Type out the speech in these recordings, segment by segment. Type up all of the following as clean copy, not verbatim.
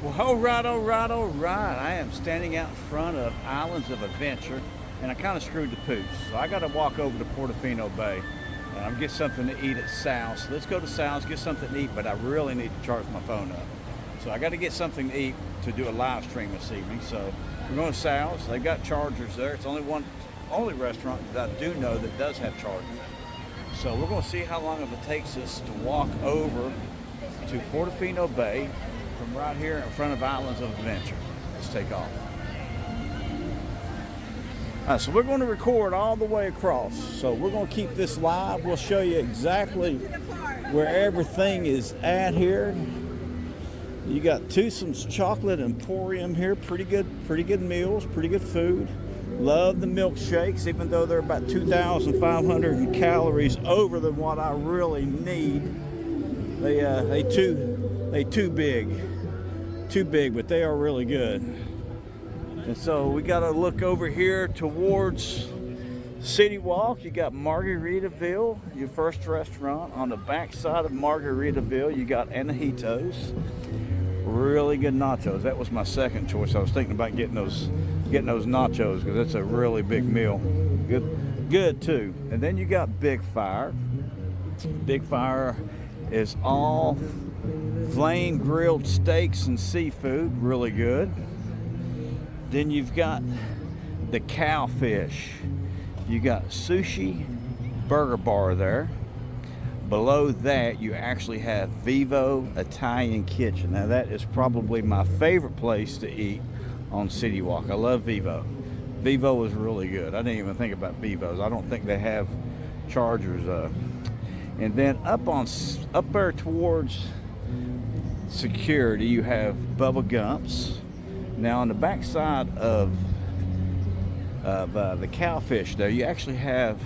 Well, all right, all right, all right. I am standing out in front of Islands of Adventure, and I kind of screwed the pooch. So I got to walk over to Portofino Bay, and I'm get something to eat at Sal's. So let's go to Sal's, get something to eat, but I really need to charge my phone up. So I got to get something to eat to do a live stream this evening. So we're going to Sal's. They've got chargers there. It's only restaurant that I do know that does have chargers. So we're going to see how long it takes us to walk over to Portofino Bay from right here in front of Islands of Adventure. Let's take off. All right, so we're going to record all the way across. So we're going to keep this live. We'll show you exactly where everything is at here. You got Twosome's Chocolate Emporium here. Pretty good meals, pretty good food. Love the milkshakes, even though they're about 2,500 calories over than what I really need. They too big, but they are really good. And so we got to look over here towards CityWalk. You got Margaritaville, your first restaurant. On the back side of Margaritaville, you got Anahitos. Really good nachos. That was my second choice. I was thinking about getting those nachos because that's a really big meal. Good too. And then you got Big Fire. Big Fire is all flame grilled steaks and seafood. Really good. Then you've got the Cowfish. You got Sushi Burger Bar there. Below that, you actually have Vivo Italian Kitchen. Now, that is probably my favorite place to eat on CityWalk. I love Vivo. Vivo is really good. I didn't even think about Vivos. I don't think they have chargers. And then up there towards security, you have Bubba Gump's. Now, on the back side of the Cowfish, though, you actually have,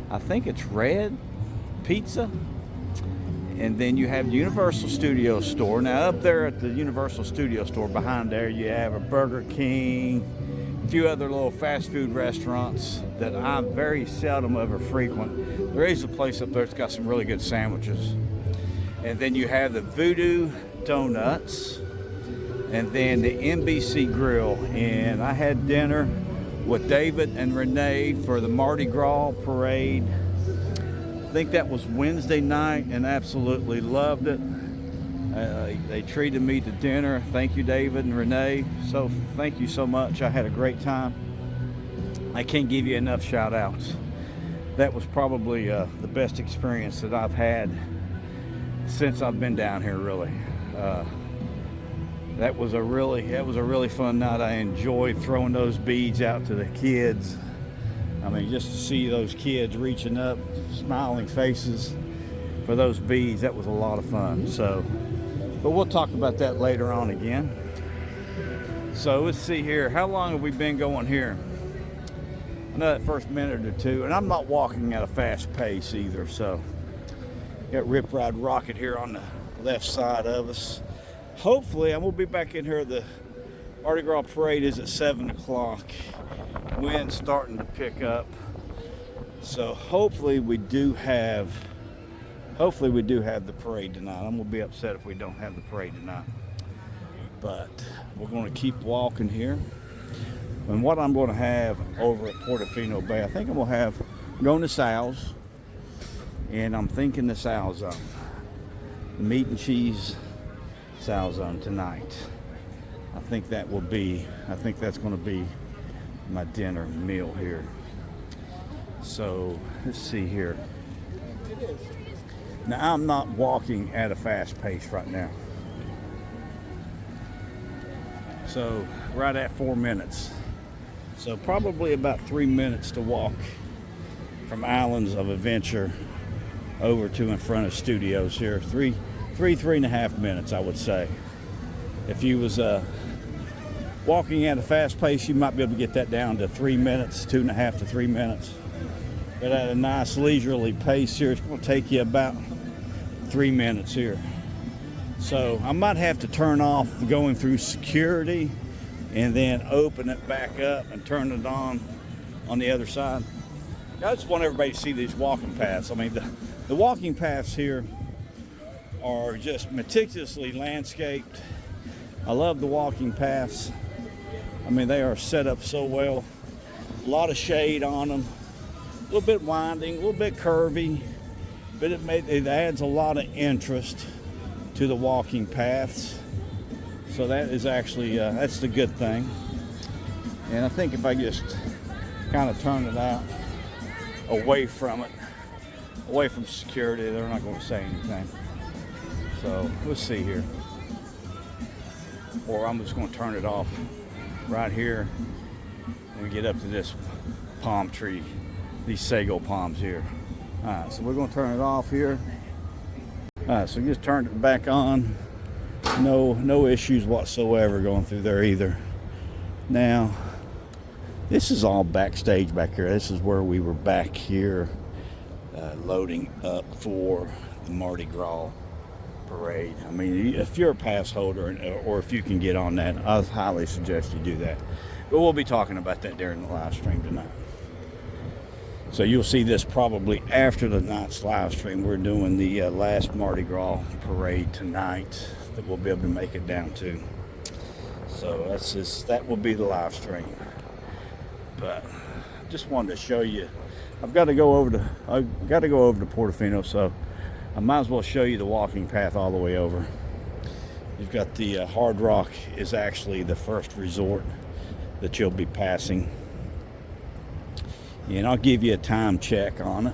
I think it's Red Pizza, and then you have Universal Studio Store. Now up there at the Universal Studio Store behind there, you have a Burger King, a few other little fast food restaurants that I very seldom ever frequent. There is a place up there that's got some really good sandwiches. And then you have the Voodoo Donuts, and then the NBC Grill. And I had dinner with David and Renee for the Mardi Gras parade. I think that was Wednesday night, and absolutely loved it. They treated me to dinner. Thank you, David and Renee. So thank you so much. I had a great time. I can't give you enough shout outs. That was probably the best experience that I've had since I've been down here, really. That was a really fun night. I enjoyed throwing those beads out to the kids. I mean, just to see those kids reaching up, smiling faces for those beads, that was a lot of fun. So, but we'll talk about that later on again. So let's see here. How long have we been going here? I know that first minute or two, and I'm not walking at a fast pace either. So, got Rip Ride Rocket here on the left side of us. Hopefully, I'm gonna be back in here. The Mardi Gras parade is at 7 o'clock. Wind's starting to pick up, so hopefully we do have the parade tonight. I'm gonna be upset if we don't have the parade tonight, but we're going to keep walking here. And what I'm going to have over at Portofino Bay, I think I'm going to Sal's, and I'm thinking the Sal's Zone, the meat and cheese Sal's Zone tonight. I think that's going to be my dinner meal here. So let's see here. Now, I'm not walking at a fast pace right now. So right at 4 minutes. So probably about 3 minutes to walk from Islands of Adventure over to in front of studios here. Three and a half minutes, I would say. If you was walking at a fast pace, you might be able to get that down to 3 minutes, 2.5 to 3 minutes. But at a nice leisurely pace here, it's going to take you about 3 minutes here. So I might have to turn off going through security and then open it back up and turn it on the other side. I just want everybody to see these walking paths. I mean, the walking paths here are just meticulously landscaped. I love the walking paths. I mean, they are set up so well. A lot of shade on them. A little bit winding, a little bit curvy, but it adds a lot of interest to the walking paths. So that is actually, that's the good thing. And I think if I just kind of turn it out away from it, away from security, they're not going to say anything. So let's see here. Or I'm just going to turn it off right here when we get up to this palm tree, these sago palms here. All right, so we're going to turn it off here. All right, so just turned it back on. No issues whatsoever going through there either. Now, this is all backstage back here. This is where we were back here loading up for the Mardi Gras parade. I mean, if you're a pass holder or if you can get on that, I highly suggest you do that. But we'll be talking about that during the live stream tonight. So you'll see this probably after the night's live stream. We're doing the last Mardi Gras parade tonight that we'll be able to make it down to. So that will be the live stream. But just wanted to show you. I've got to go over to Portofino, so I might as well show you the walking path all the way over. You've got the Hard Rock is actually the first resort that you'll be passing. And I'll give you a time check on it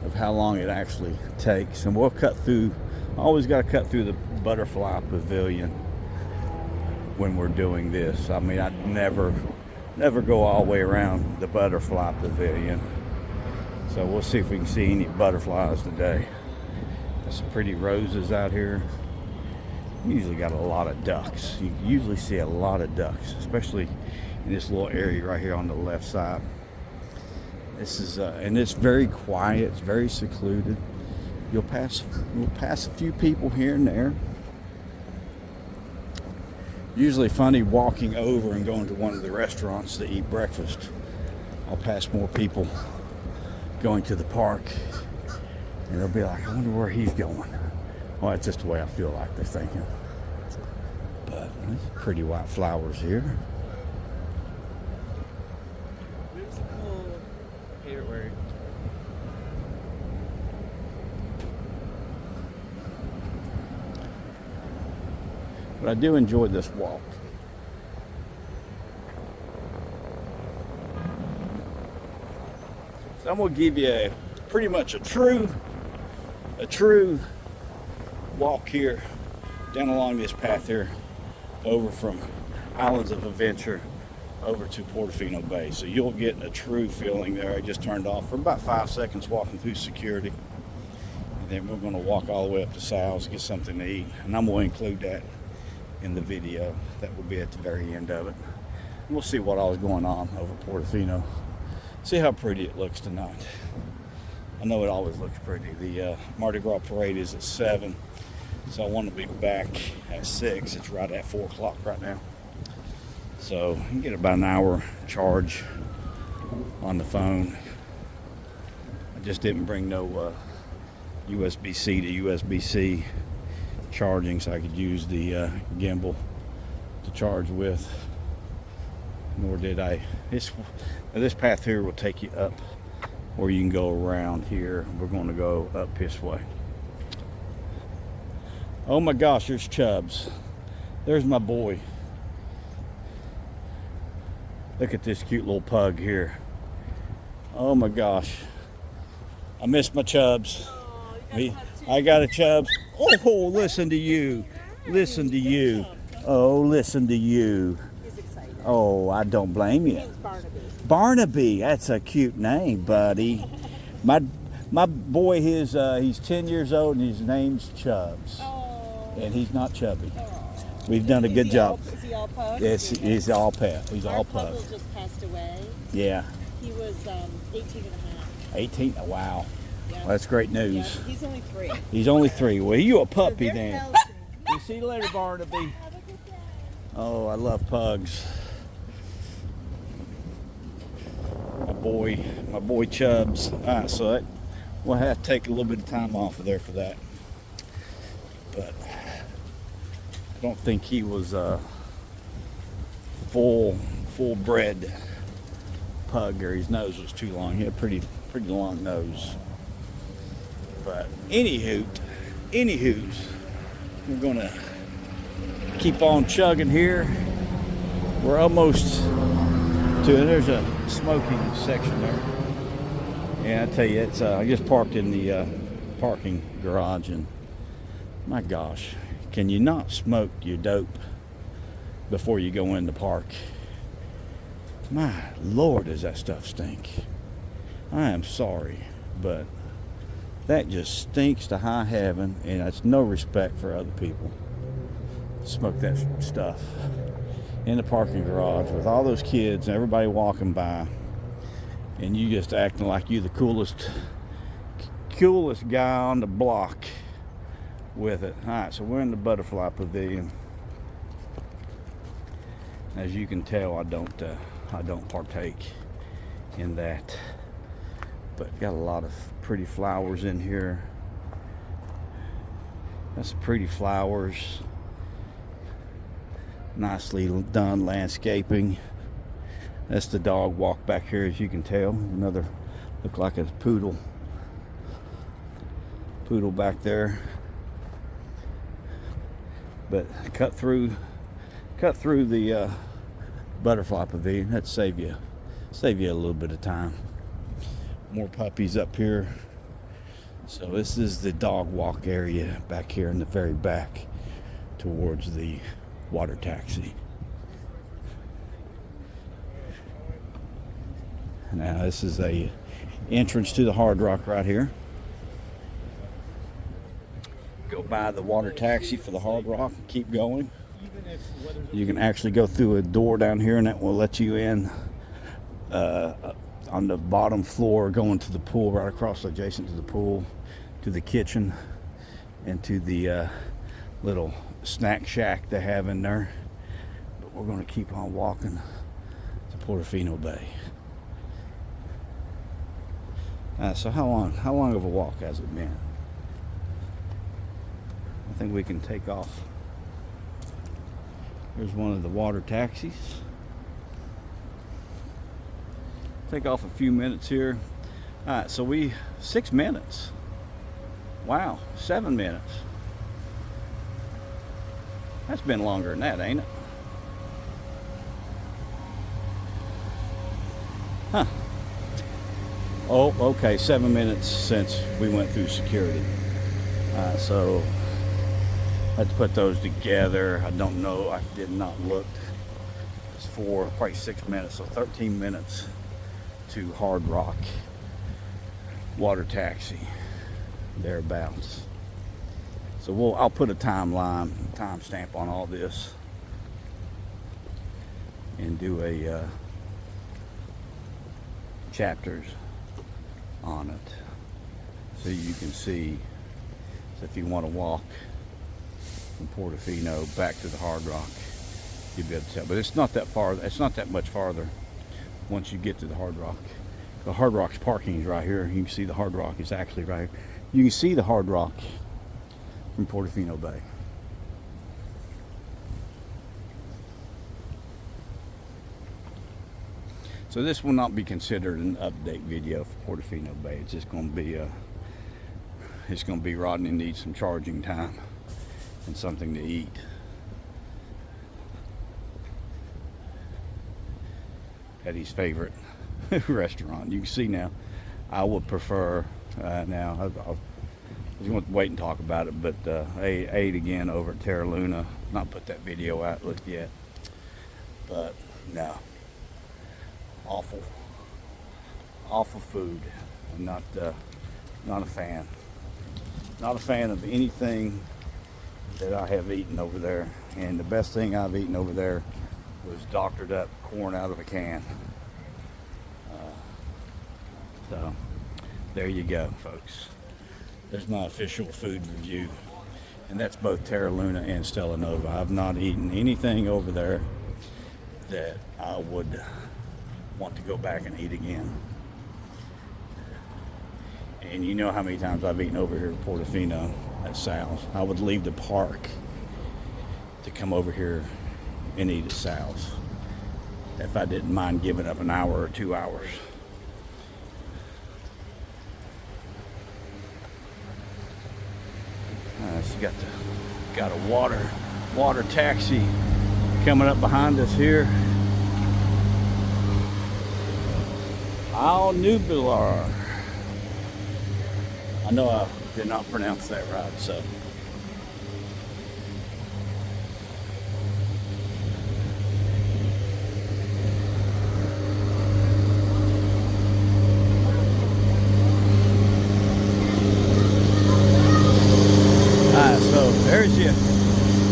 of how long it actually takes. And we'll cut through, always got to cut through the butterfly pavilion when we're doing this. I mean, I'd never go all the way around the butterfly pavilion. So we'll see if we can see any butterflies today. There's some pretty roses out here. You usually got a lot of ducks. You usually see a lot of ducks, especially in this little area right here on the left side. This is and it's very quiet. It's very secluded. We'll pass a few people here and there. Usually funny walking over and going to one of the restaurants to eat breakfast. I'll pass more people going to the park, and they'll be like, I wonder where he's going. Well, that's just the way I feel like they're thinking. But there's pretty white flowers here. Whimsical favorite word. But I do enjoy this walk. So I'm going to give you pretty much a true walk here down along this path here over from Islands of Adventure over to Portofino Bay. So you'll get a true feeling there. I just turned off for about 5 seconds walking through security. And then we're going to walk all the way up to Sal's, get something to eat. And I'm going to include that in the video. That will be at the very end of it. And we'll see what all is going on over Portofino. See how pretty it looks tonight. I know it always looks pretty. The Mardi Gras parade is at 7, so I want to be back at 6. It's right at 4 o'clock right now. So you can get about an hour charge on the phone. I just didn't bring no USB-C to USB-C charging, so I could use the gimbal to charge with. Nor did I. This path here will take you up, or you can go around here. We're going to go up this way. Oh my gosh, there's Chubbs. There's my boy. Look at this cute little pug here. Oh my gosh. I miss my Chubbs. I got a Chubbs. Oh, listen to you. Listen to you. Oh, listen to you. Oh, I don't blame you. Barnaby, that's a cute name, buddy. My boy, he's 10 years old and his name's Chubbs. And he's not chubby. We've done a good job. Is he all pug? Yes, he's all pet. He's all pug. Our just passed away. Yeah. He was 18 and a half. 18? Wow. Yeah. Well, that's great news. Yeah, he's only 3. He's only 3. Well, you a puppy So then. healthy. You see you later, Barnaby. Have a good day. Oh, I love pugs. My boy Chubbs. All right, so we'll have to take a little bit of time off of there for that. But don't think he was a full-bred pug, or his nose was too long. He had a pretty long nose. But anywho's, we're gonna keep on chugging here. We're almost to it. There's a smoking section there. Yeah, I tell you, it's I just parked in the parking garage, and my gosh, can you not smoke your dope before you go in the park? My Lord, does that stuff stink. I am sorry, but that just stinks to high heaven, and it's no respect for other people. Smoke that stuff in the parking garage with all those kids and everybody walking by, and you just acting like you're the coolest guy on the block with it. All right, so we're in the butterfly pavilion. As you can tell, I don't partake in that, but got a lot of pretty flowers in here. That's pretty flowers, nicely done landscaping. That's the dog walk back here, as you can tell. Another, look like a poodle back there. But cut through the butterfly pavilion. That'd save you a little bit of time. More puppies up here. So this is the dog walk area back here in the very back towards the water taxi. Now this is a entrance to the Hard Rock right here. Go by the water taxi for the Hard Rock and keep going. You can actually go through a door down here, and that will let you in on the bottom floor, going to the pool right across, adjacent to the pool, to the kitchen, and to the little snack shack they have in there. But we're going to keep on walking to Portofino Bay. So how long of a walk has it been? I think we can take off. Here's one of the water taxis. Take off a few minutes here. All right, so 6 minutes. Wow, 7 minutes. That's been longer than that, ain't it? Huh. Oh, okay, 7 minutes since we went through security. So I had to put those together. I don't know, I did not look. It's probably 6 minutes, so 13 minutes to Hard Rock water taxi, thereabouts. So I'll put a timestamp on all this, and do a chapters on it, so you can see. So if you want to walk from Portofino back to the Hard Rock, you'll be able to tell. But it's not that far. It's not that much farther once you get to the Hard Rock. The Hard Rock's parking is right here. You can see the Hard Rock is actually right here. You can see the Hard Rock from Portofino Bay. So this will not be considered an update video for Portofino Bay. It's just going to be Rodney needs some charging time and something to eat. At his favorite restaurant. You can see now, I would prefer, now I was going to wait and talk about it, but I ate again over at Terra Luna. Not put that video out yet, but no, awful food. I'm not a fan. Not a fan of anything that I have eaten over there. And the best thing I've eaten over there was doctored up corn out of a can. So there you go, folks. There's my official food review, and that's both Terra Luna and Stella Nova. I've not eaten anything over there that I would want to go back and eat again. And you know how many times I've eaten over here at Portofino at Sal's. I would leave the park to come over here and eat at Sal's if I didn't mind giving up an hour or 2 hours. So got a water taxi coming up behind us here. Al Nubilar. I know I did not pronounce that right, so.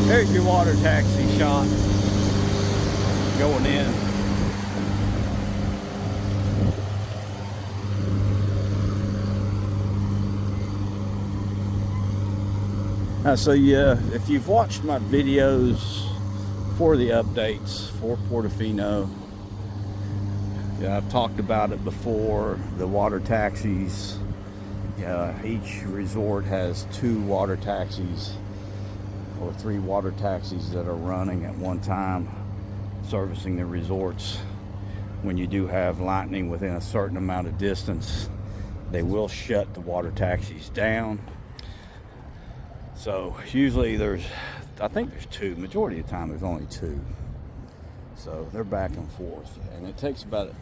There's your water taxi shot going in. So yeah, if you've watched my videos for the updates for Portofino, yeah, I've talked about it before, the water taxis. Each resort has 2 water taxis or 3 water taxis that are running at one time, servicing the resorts. When you do have lightning within a certain amount of distance, they will shut the water taxis down. So usually I think there's 2. Majority of the time there's only 2. So they're back and forth, and it takes about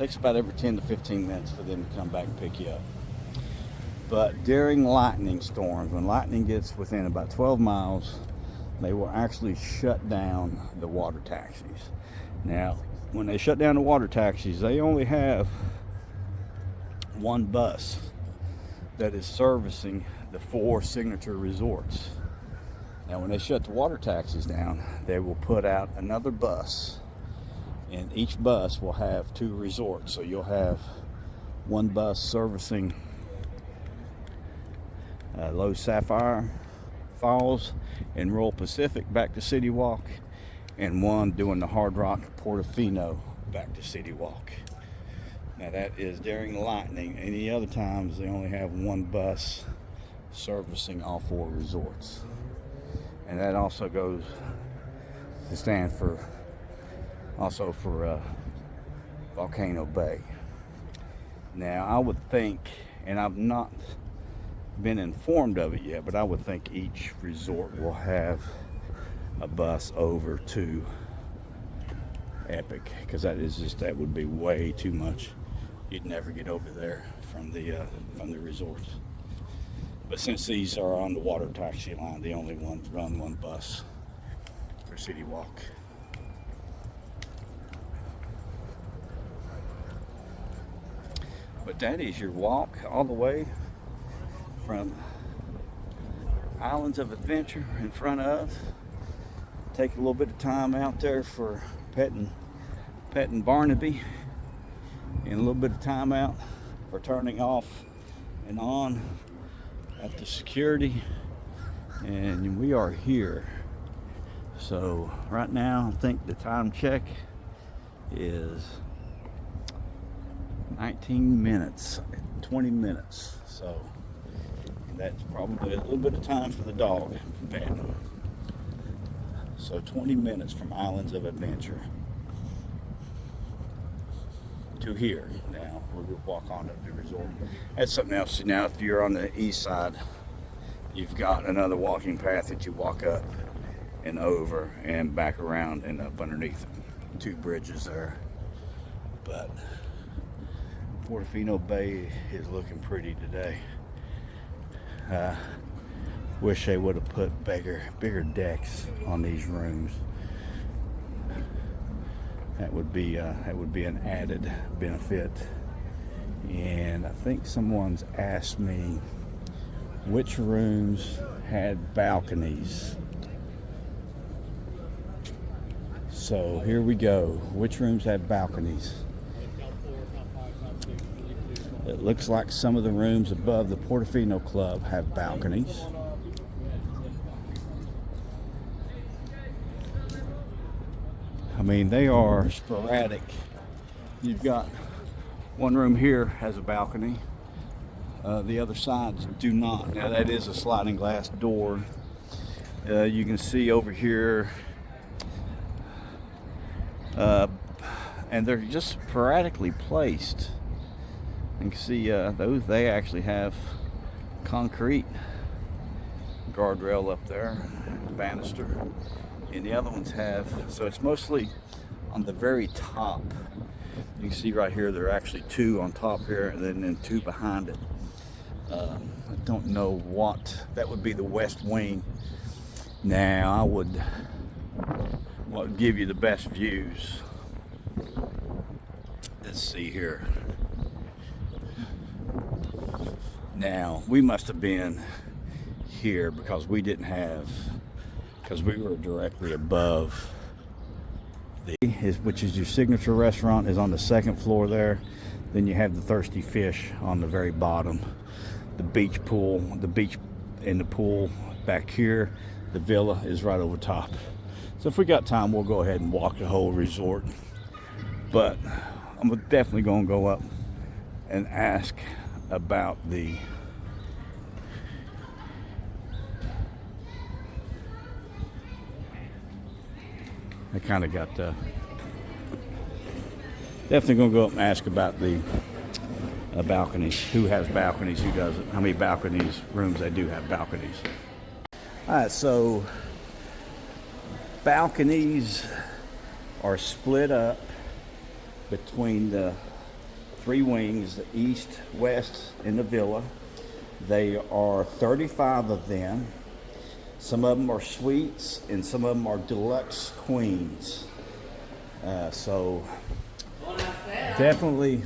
every 10 to 15 minutes for them to come back and pick you up. But during lightning storms, when lightning gets within about 12 miles, they will actually shut down the water taxis. Now, when they shut down the water taxis, they only have 1 bus that is servicing the 4 signature resorts. Now, when they shut the water taxis down, they will put out another bus, and each bus will have 2 resorts. So you'll have 1 bus servicing Low Sapphire Falls and Royal Pacific back to CityWalk, and 1 doing the Hard Rock Portofino back to CityWalk. Now that is during lightning. Any other times they only have 1 bus servicing all 4 resorts. And that also goes to stand for Portofino Bay. Now I would think, and I've not been informed of it yet, but I would think each resort will have a bus over to Epic, because that would be way too much. You'd never get over there from the resorts. But since these are on the water taxi line, the only ones run 1 bus for CityWalk. But that is your walk all the way from Islands of Adventure in front of. Take a little bit of time out there for petting Barnaby, and a little bit of time out for turning off and on at the security, and we are here. So right now I think the time check is 19 minutes, 20 minutes. So that's probably a little bit of time for the dog bed. So 20 minutes from Islands of Adventure to here. Now we'll walk on up the resort. That's something else. Now if you're on the east side, you've got another walking path that you walk up and over and back around and up underneath 2 bridges there. But Portofino Bay is looking pretty today. Wish they would have put bigger decks on these rooms. That would be an added benefit. And I think someone's asked me which rooms had balconies. So here we go. Which rooms had balconies? It looks like some of the rooms above the Portofino Club have balconies. I mean, they are sporadic. You've got one room here has a balcony. The other sides do not. Now that is a sliding glass door. You can see over here, and they're just sporadically placed. You can see those, they actually have concrete guardrail up there, banister, and the other ones have, so it's mostly on the very top. You can see right here, there are actually two on top here, and then two behind it. I don't know what, that would be the west wing. Now, I would give you the best views. Let's see here. Now, we must have been here because we didn't have, because we were directly above which is your signature restaurant, is on the second floor there. Then you have the Thirsty Fish on the very bottom. The beach pool, the beach and the pool back here. The villa is right over top. So if we got time, we'll go ahead and walk the whole resort. But I'm definitely going to go up and ask about the I kind of got definitely going to go up and ask about the balconies. Who has balconies? Who doesn't? How many balconies, rooms they do have balconies? All right, so balconies are split up between the three wings, the east, west, and the villa. They are 35 of them. Some of them are suites, and some of them are deluxe queens. So definitely.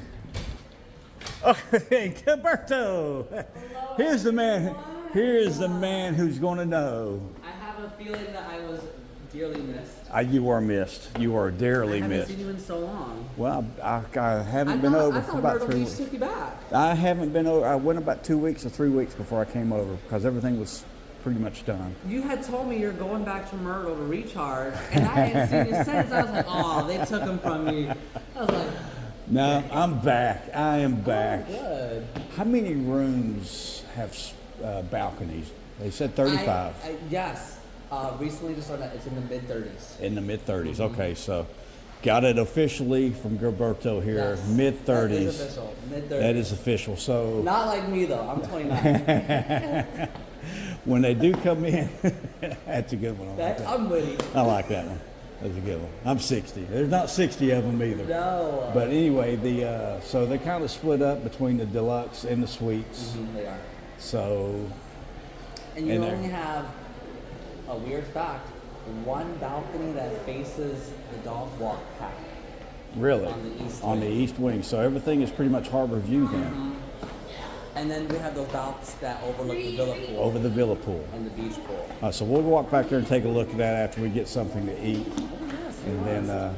Oh, hey, Gilberto! Here's the man. Here is the man who's going to know. I have a feeling that I was dearly missed. You are missed. You are dearly missed. I haven't seen you in so long. Well, I haven't been over for about 3 weeks. Took you back. I haven't been over. I went about 2 weeks or 3 weeks before I came over because everything was pretty much done. You had told me you're going back to Myrtle to recharge, and I hadn't seen you since. I was like, oh, they took him from me. I was like, no, I'm back. I am back. Oh, good. How many rooms have balconies? They said 35. Yes. Recently just started, it's in the mid-30s. In the mid-30s. Okay, so got it officially from Gilberto here. Yes. Mid-30s. That is official. Mid-30s. That is official. So not like me though. I'm 29. When they do come in, that's a good one. I'm with you. I like that one. That's a good one. I'm 60. There's not 60 of them either. No. But anyway, so they kind of split up between the deluxe and the suites. Mm-hmm, they are. So. And you only have a weird fact: one balcony that faces the dog walk path. Really? On the east wing. So everything is pretty much harbor view then. Mm-hmm. And then we have those balconies that overlook the villa pool. Over the villa pool. And the beach pool. So we'll walk back there and take a look at that after we get something to eat. Oh, yes, and then,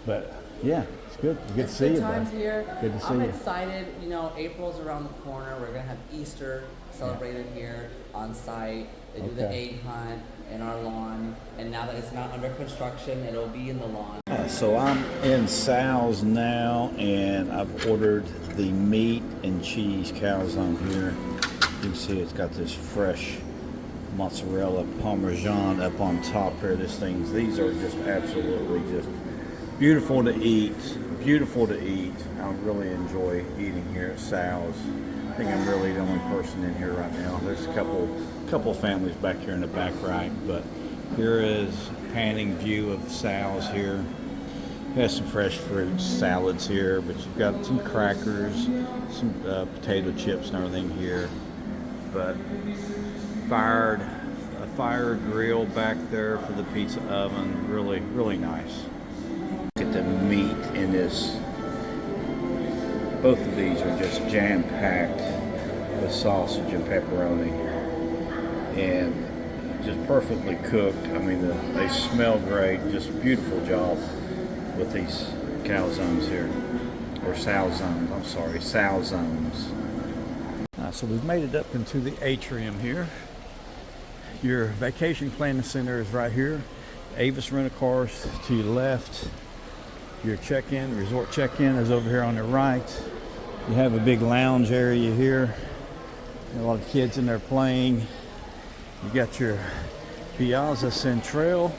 but yeah, it's good. Good to see you. Good times here. Good to see I'm you. excited. You know, April's around the corner. We're gonna have Easter celebrated here on site. They do the egg hunt in our lawn, and now that it's not under construction, it'll be in the lawn. So I'm in Sal's now, and I've ordered the meat and cheese calzone here. You can see it's got this fresh mozzarella parmesan up on top here. These are just absolutely just beautiful to eat. Beautiful to eat. I really enjoy eating here at Sal's. I think I'm really the only person in here right now. There's a couple families back here in the back right, but here is a panning view of Sal's here. Has some fresh fruits, salads here, but you've got some crackers, some potato chips and everything here. But a fire grill back there for the pizza oven. Really, really nice. Look at the meat in this. Both of these are just jam-packed with sausage and pepperoni, and just perfectly cooked. I mean, they smell great. Just beautiful job with these calzones here, or salzones. I'm sorry, salzones. So we've made it up into the atrium here. Your vacation planning center is right here. Avis Rent-A-Cars to your left. Your check-in, resort check-in is over here on the right. You have a big lounge area here. A lot of kids in there playing. You got your Piazza Central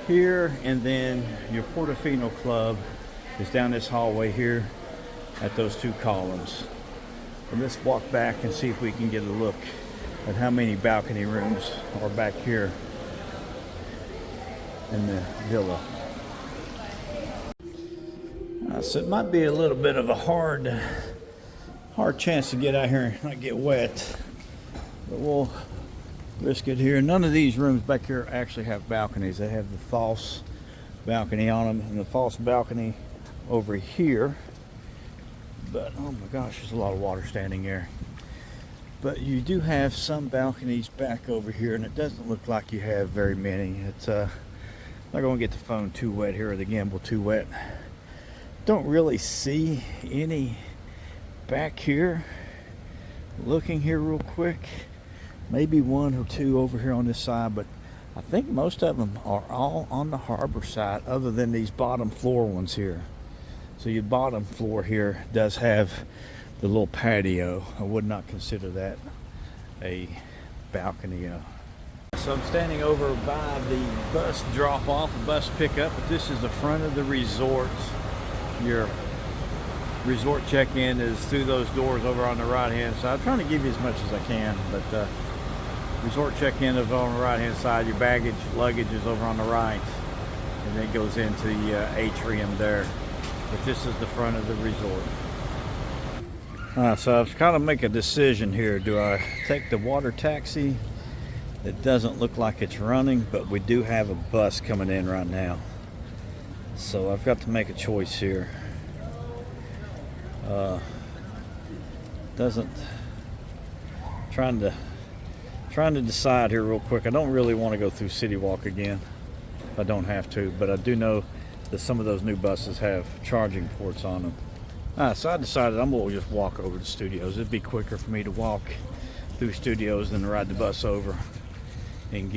here, and then your Portofino Club is down this hallway here at those two columns. And let's walk back and see if we can get a look at how many balcony rooms are back here in the villa. So it might be a little bit of a hard chance to get out here and not get wet, but we'll risk it here. None of these rooms back here actually have balconies. They have the false balcony on them and the false balcony over here. But oh my gosh, there's a lot of water standing there. But you do have some balconies back over here, and it doesn't look like you have very many. It's not going to get the phone too wet here, or the gimbal too wet. Don't really see any back here. Looking here real quick, maybe one or two over here on this side, but I think most of them are all on the harbor side, other than these bottom floor ones here. So your bottom floor here does have the little patio. I would not consider that a balcony. So I'm standing over by the bus drop off, bus pickup, but this is the front of the resort. Your resort check-in is through those doors over on the right hand side. I'm trying to give you as much as I can, but resort check-in is on the right hand side. Your baggage, luggage is over on the right, and then it goes into the atrium there. But this is the front of the resort. So I've got to make a decision here. Do I take the water taxi? It doesn't look like it's running, but we do have a bus coming in right now. So I've got to make a choice here. Trying to decide here real quick. I don't really want to go through CityWalk again. I don't have to, but I do know that some of those new buses have charging ports on them. So I decided I'm going to just walk over to Studios. It'd be quicker for me to walk through Studios than to ride the bus over and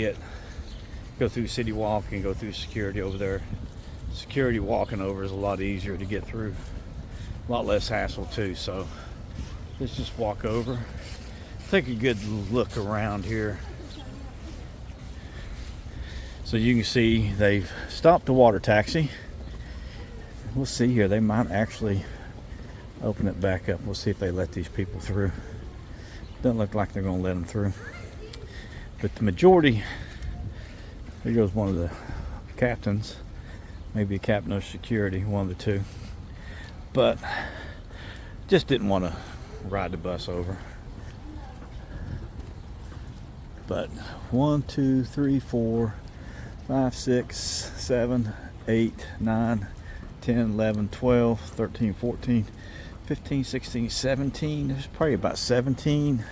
go through CityWalk and go through security over there. Security walking over is a lot easier to get through, a lot less hassle too. So let's just walk over, take a good look around here. So you can see they've stopped the water taxi. We'll see here, they might actually open it back up. We'll see if they let these people through. Doesn't look like they're going to let them through, but the majority, there goes one of the captains, maybe a captain of security, one of the two, but just didn't want to ride the bus over. But 1, 2, 3, 4, 5, 6, 7, 8, 9, 10, 11, 12, 13, 14, 15, 16, 17. There's probably about 17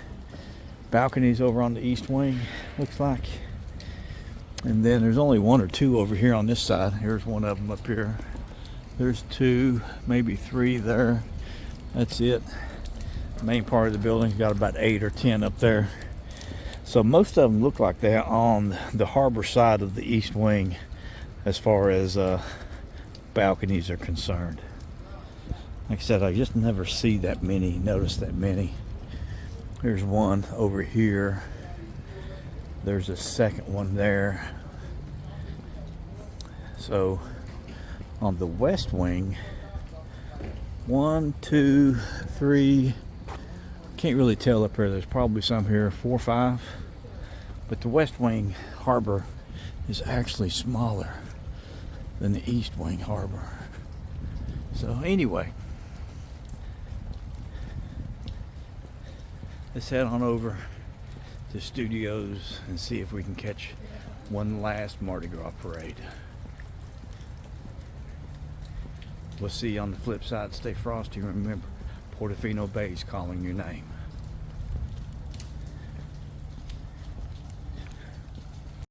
balconies over on the east wing, looks like. And then there's only 1 or 2 over here on this side. Here's one of them up here. There's 2, maybe 3 there. That's it. The main part of the building's got about 8 or 10 up there. So most of them look like they're on the harbor side of the east wing as far as balconies are concerned. Like I said, I just never see that many, notice that many. There's one over here. There's a second one there. So on the west wing, 1, 2, 3, can't really tell up here. There's probably some here, 4, 5. But the west wing harbor is actually smaller than the east wing harbor. So anyway, let's head on over to Studios and see if we can catch one last Mardi Gras parade. We'll see you on the flip side. Stay frosty. Remember, Portofino Bay is calling your name.